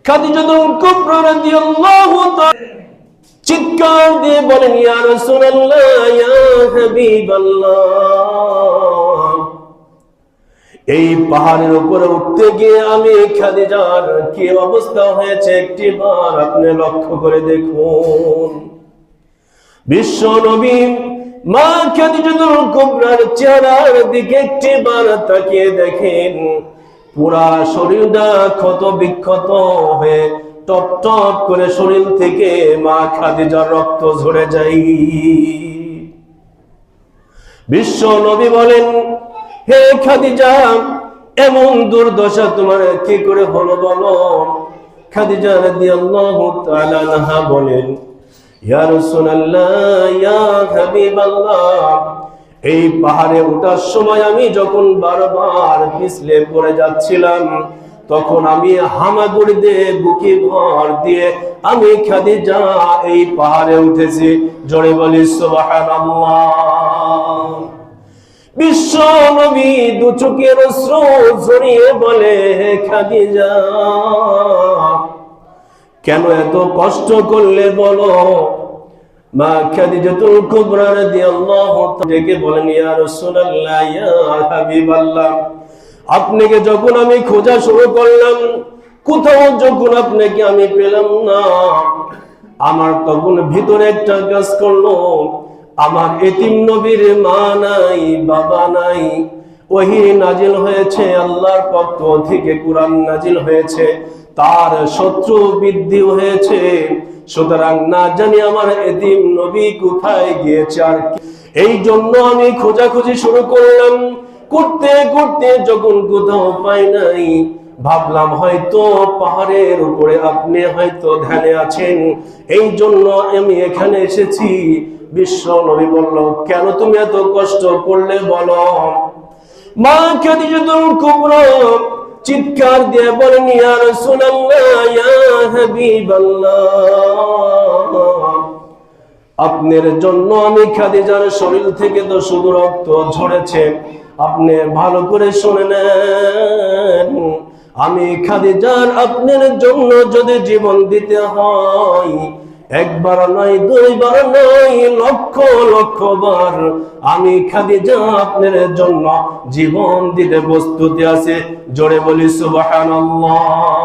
খাদিজাতুল কুবরা রাদিয়াল্লাহু তাআলা চিৎকার দিয়ে বলেন, ইয়া রাসূলুল্লাহ, ইয়া হাবিবাল্লাহ, এই পাহাড়ের উপরে উঠতে গিয়ে আমি খাদিজার কি অবস্থা হয়েছে একটিবার আপনি লক্ষ্য করে দেখুন। বিশ্ব নবী মা খাদিজাতুল কুবরার চেহারার দিকে একটিবার তাকিয়ে দেখেন, পুরা শরীরটা ক্ষত বিক্ষত হয়ে টপ টপ করে শরীর থেকে মা খাদিজার রক্ত ঝরে যায়। বিশ্ব নবী বলেন, হে খাদিজা, এমন দুর্দশা তোমার কি করে হলো বলো? খাদিজা রাদিয়াল্লাহু তাআলা আনহা বলেন, ইয়া রাসূলুল্লাহ, ইয়া হাবিবাল্লাহ, এই পাহাড়ে ওঠার সময় আমি যখন বারবার পিছলে পড়ে যাচ্ছিলাম, তখন আমি হামাগুড়ি দিয়ে বুকে ভর দিয়ে আমি খাদিজা এই পাহাড়ে উঠেছি। জোরে বলি সুবহানাল্লাহ। বিশ্ব নবী দু চোখের অশ্রু ঝরিয়ে বলে, হে খাদিজা, কেন এত কষ্ট করলে বলো? মা খাদিজাতুল কুবরা রাদিয়াল্লাহু তাআলা বলেন, ইয়া রাসূলুল্লাহ, ইয়া হাবিবাল্লাহ, আপনাকে যখন আমি খোঁজা শুরু করলাম, কোথাও যখন আপনাকে আমি পেলাম না, আমার তখন ভিতরে একটা কাজ করলো, আমার এতিম নবীর মা নাই, বাবা নাই। ওহী নাজিল হয়েছে, আল্লাহর পক্ষ থেকে কুরআন নাজিল হয়েছে, তার শত্রু বৃদ্ধি হয়েছে, সুতরাং না জানি আমার এতিম নবী কোথায় গিয়েছে। আর এই জন্য আমি খোঁজাখুঁজি শুরু করলাম। করতে করতে যখন কোথাও পাই নাই, ভাবলাম হয়তো পাহাড়ের উপরে আপনি হয়তো ধ্যানে আছেন, এই জন্য আমি এখানে এসেছি। বিশ্ব নবী বলল, কেন তুমি এত কষ্ট করলে বলো? মা খাদিজাতুল কুবরা চিৎকার দিয়ে বলেন, ইয়া রাসূলুল্লাহ, ইয়া হাবিবাল্লাহ, আপনার জন্য আমি খাদিজার শরীর থেকে তো শুধু রক্ত ঝরেছে, আপনি ভালো করে শুনে নেন, আমি খাদিজার আপনার জন্য যদি জীবন দিতে হয়, একবার নয়, দুইবার নয়, লক্ষ লক্ষ বার আমি খাদিজা আপনার জন্য জীবন দিতে প্রস্তুত আছে। জোরে বলি সুবহানাল্লাহ।